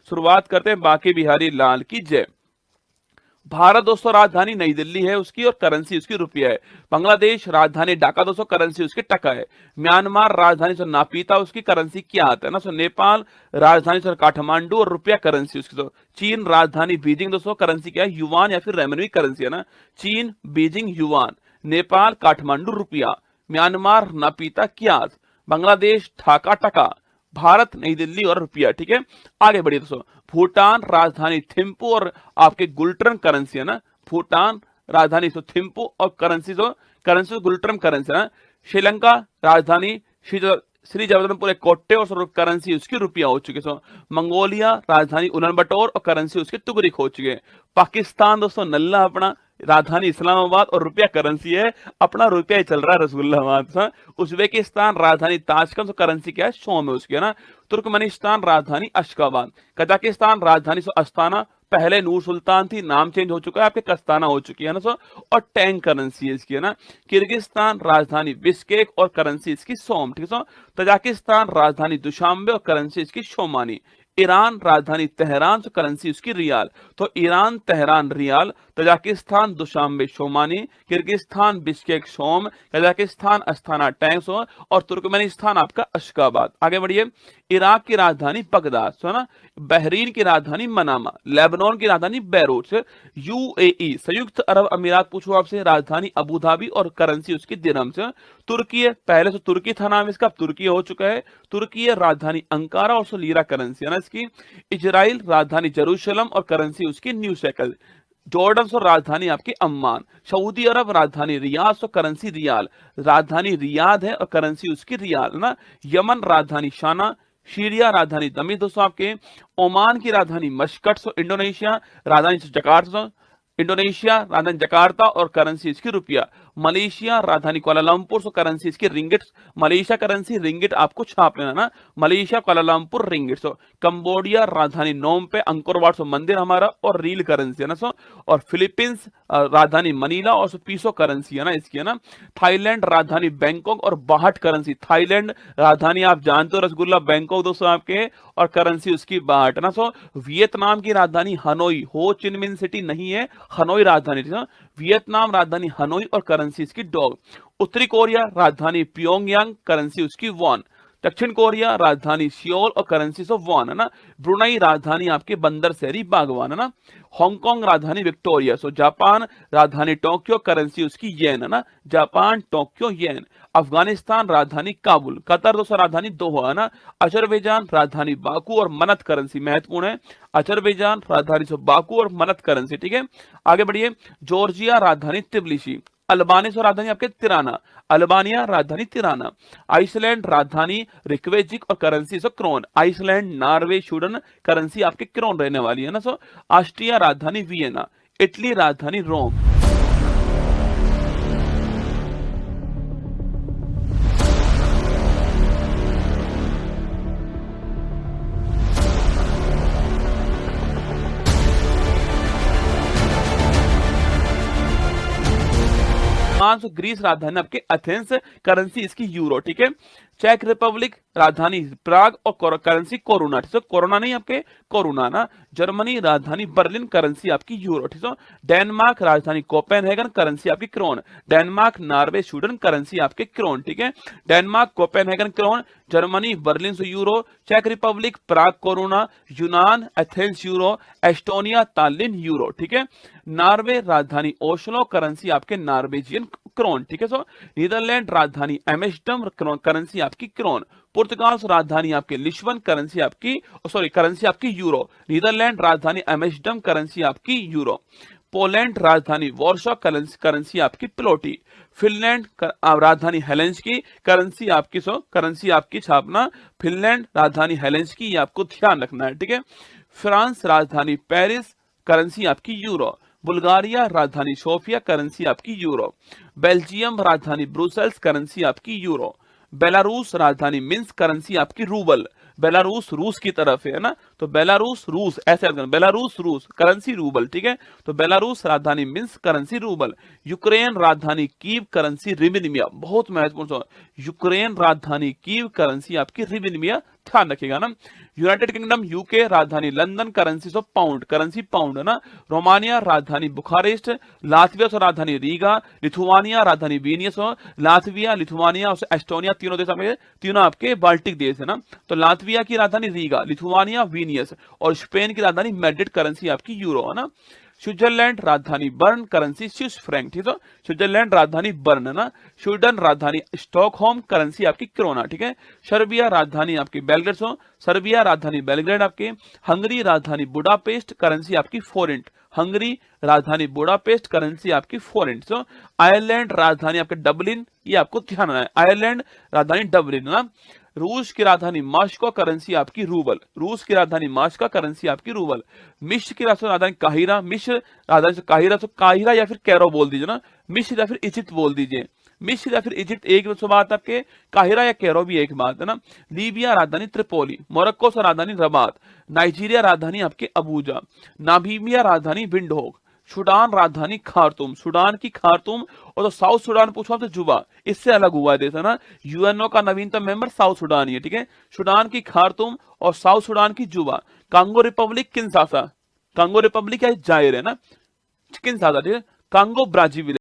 शुरुआत करते हैं बांके बिहारी लाल की जय। भारत दोस्तों राजधानी नई दिल्ली है उसकी और करेंसी उसकी रुपया है। बांग्लादेश राजधानी ढाका दोस्तों, करेंसी उसकी टका है। म्यांमार राजधानी सो नापीता, उसकी करेंसी क्या आता है ना। सो नेपाल राजधानी सो काठमांडू और रुपया करेंसी उसकी। तो चीन राजधानी बीजिंग दोस्तों, करेंसी क्या है, युवान या फिर रेमनवी करेंसी है ना। चीन बीजिंग युवान, नेपाल काठमांडू रुपया, म्यांमार नापीता क्यात, बांग्लादेश ढाका टका, भारत नई दिल्ली और रुपया। ठीक है, आगे बढ़िए दोस्तों। भूटान राजधानी थिम्पू और आपके गुल्ट्रम करेंसी है ना। भूटान राजधानी सो थिम्पू और करेंसी गुल्ट्रम करेंसी है ना। श्रीलंका राजधानी श्री जगन्नाथपुर कोट्टे और करेंसी उसकी रुपया हो चुकी है। मंगोलिया राजधानी उलानबटोर और करेंसी उसकी तुगरिक हो चुकी है। पाकिस्तान दोस्तों नल्ला अपना राजधानी इस्लामाबाद और रुपया करेंसी है, अपना रुपया ही चल रहा है रसगुल्लाबाद। उज्बेकिस्तान राजधानी ताशकंद, करेंसी क्या है, शोम है उसकी है ना। तुर्कमेनिस्तान राजधानी अशगाबाद, कजाकिस्तान राजधानी अस्ताना, पहले नूर सुल्तान थी, नाम चेंज हो चुका है, आपके कस्ताना हो चुकी है ना। और टैंक करेंसी है इसकी है ना। किर्गिस्तान राजधानी बिस्केक और करेंसी इसकी सोम। ठीक है। तजाकिस्तान राजधानी दुशांबे और करेंसी इसकी शोमानी। ईरान राजधानी तेहरान, तो करेंसी उसकी रियाल। तो Iran Tehran rial, Tajikistan Dushanbe somoni, Kyrgyzstan Bishkek som, Kazakhstan Astana टैंक्स और तुर्कमेनिस्तान आपका अशगाबाद। आगे बढ़िए। इराक की राजधानी बगदाद है ना। बहरीन की राजधानी मनामा, लेबनान की राजधानी बैरूत। यूएई संयुक्त अरब अमीरात पूछो आपसे, राजधानी अबू धाबी और करेंसी उसकी दिरहम से। तुर्की है, पहले तो तुर्की था नाम इसका, अब तुर्की हो चुका है। तुर्की है राजधानी अंकारा और सो लीरा करेंसी है ना इसकी। इजराइल राजधानी जेरूशलम और करेंसी उसकी न्यू शेकल। जॉर्डन सो राजधानी आपकी अम्मान। सऊदी अरब राजधानी रियाद, सो करेंसी रियाल, राजधानी रियाद है और करेंसी उसकी रियाल ना। यमन राजधानी शाना, सीरिया राजधानी दमिश्क दोस्तों आपके। ओमान की राजधानी मस्कट, सो इंडोनेशिया राजधानी जकार्ता, इंडोनेशिया राजधानी जकार्ता और करेंसी इसकी रुपया। मलेशिया राजधानी कुआलालंपुर, सो करेंसी इसकी रिंगिट, मलेशिया करेंसी रिंगिट आपको छाप लेना ना, मलेशिया कुआलालंपुर रिंगिट। सो कंबोडिया राजधानी नोम पे, अंकोरवाट सो मंदिर हमारा और रील करेंसी है ना। और फिलीपींस राजधानी मनीला और सो पीसो करेंसी है ना इसकी है ना। थाईलैंड राजधानी बैंकॉक और बाहट करेंसी। थाईलैंड राजधानी आप जानते हो रसगुल्ला, बैंकॉक दोस्तों आपके और करेंसी उसकी बाहट है ना। वियतनाम की राजधानी हनोई, हो चिनमिन सिटी नहीं है, हनोई राजधानी। वियतनाम राजधानी हनोई और करेंसी इसकी डॉग। उत्तरी कोरिया राजधानी प्योंगयांग, करेंसी उसकी वॉन। दक्षिण कोरिया राजधानी सियोल और करेंसी सो वॉन है ना। ब्रुनई राजधानी आपके बंदर शहरी बागवान है ना। हांगकांग राजधानी विक्टोरिया। सो जापान राजधानी टोक्यो, करेंसी उसकी येन है ना। जापान टोक्यो येन। अफगानिस्तान राजधानी काबुल। कतर दोस्तों राजधानी दोहा है ना। अजरबैजान राजधानी बाकू और मनत, करेंसी महत्वपूर्ण है, अजरबैजान राजधानी सो बाकू और मनत करेंसी। ठीक है, आगे बढ़िए। जॉर्जिया राजधानी तिब्लिसी। अल्बानिया राजधानी आपके तिराना, अल्बानिया राजधानी तिराना। आइसलैंड राजधानी रिक्वेजिक और करेंसी सो krone. Iceland Norway Sweden, currency आपके क्रोन रहने वाली है ना। ऑस्ट्रिया राजधानी वियना। इटली राजधानी रोम। ग्रीस राजधानी आपके एथेंस, करेंसी इसकी यूरो। ठीक है। चेक रिपब्लिक राजधानी प्राग और करेंसी कोरोना। ठीक है, कोरोना नहीं आपके कोरोना ना। जर्मनी राजधानी बर्लिन, करेंसी आपकी यूरो। ठीक है। डेनमार्क राजधानी कोपेनहेगन, करेंसी आपकी krone. Denmark Norway Sweden, currency आपके क्रोन। ठीक है, Denmark Copenhagen krone, Germany Berlin से यूरो, चेक रिपब्लिक प्राग कोरोना, यूनान Athens euro, Estonia Tallinn euro. ठीक है। नॉर्वे राजधानी ओस्लो, करेंसी आपके नॉर्वेजियन क्रोन। ठीक है। नीदरलैंड राजधानी एम्स्टर्डम, करेंसी आपकी क्रोन। पुर्तगाल राजधानी आपके लिस्बन, करेंसी आपकी करेंसी आपकी यूरो। नीदरलैंड राजधानी एम्स्टर्डम, करेंसी आपकी यूरो। पोलैंड राजधानी वॉर्सो, करेंसी आपकी प्लोटी। फिनलैंड राजधानी हेलेंस्की, करेंसी आपकी छापना फिनलैंड राजधानी हेलेंस्की, ये आपको ध्यान रखना है। ठीक है। फ्रांस राजधानी पेरिस, करेंसी आपकी यूरो। बुल्गारिया राजधानी सोफिया, करेंसी आपकी यूरो। बेल्जियम राजधानी ब्रुसेल्स, करेंसी आपकी यूरो। बेलारूस राजधानी मिन्स्क, करेंसी आपकी रूबल। बेलारूस रूस की तरफ है ना, तो बेलारूस रूस ऐसे बेलारूस रूस, करेंसी रूबल। ठीक है, तो बेलारूस राजधानी मिन्स्क, करेंसी रूबल। यूक्रेन राजधानी कीव, करेंसी रिबिनिमिया, बहुत महत्वपूर्ण। यूक्रेन राजधानी कीव, करेंसी आपकी रिबिनिमिया ध्यान रखिएगा ना। यूनाइटेड किंगडम यूके राजधानी London, currency of pound, currency pound है ना। रोमानिया राजधानी बुखारेस्ट, लातविया से राजधानी रीगा, लिथुआनिया राजधानी विनियस हो। लातविया, लिथुआनिया और एस्टोनिया तीनों देश आपके, तीनों आपके बाल्टिक देश है ना। तो लातविया की राजधानी रीगा, लिथुआनिया विनियस और स्पेन की राजधानी मैड्रिड, करेंसी आपकी यूरो है ना। स्विट्जरलैंड राजधानी बर्न, करेंसी स्विस फ्रैंक, ठीक है। स्विट्जरलैंड राजधानी बर्न है ना। स्वीडन राजधानी स्टॉकहोम, करेंसी आपकी क्रोना, ठीक है। सर्बिया राजधानी आपकी बेलग्रेड हो, सर्बिया राजधानी बेलग्रेड आपके। हंगरी राजधानी बुडापेस्ट, करेंसी आपकी फोरेंट, हंगरी राजधानी बुडापेस्ट, करेंसी आपकी फोरेंट। सो आयरलैंड राजधानी आपके डबलिन, ये आपको ध्यान रखना है, आयरलैंड राजधानी डबलिन ना। रूस की राजधानी मास्को, करेंसी आपकी रूबल, रूस की राजधानी मास्को, करेंसी आपकी रूबल। मिस्र की राजधानी काहिरा, मिस्र राजधानी काहिरा, तो काहिरा या फिर कैरो बोल दीजिए ना, मिस्र या फिर इजिप्ट बोल दीजिए, मिस्र या फिर इजिप्ट एक बात आपके, काहिरा या कैरो भी एक बात है ना। लीबिया राजधानी त्रिपोली, मोरक्को से राजधानी रबात, नाइजीरिया राजधानी आपके अबूजा, नामीबिया राजधानी विंडहोक, सूडान राजधानी खार्तूम, सूडान की खार्तूम, और तो साउथ सूडान पूछो आपसे जुबा, इससे अलग हुआ है देश है ना। यूएनओ का नवीनतम मेंबर साउथ सूडान ही है, ठीक है। सूडान की खार्तूम और साउथ सूडान की जुबा। Congo Republic Kinshasa, Congo Republic या जायर है ना, किनशासा, ठीक है। कांगो ब्राजीविल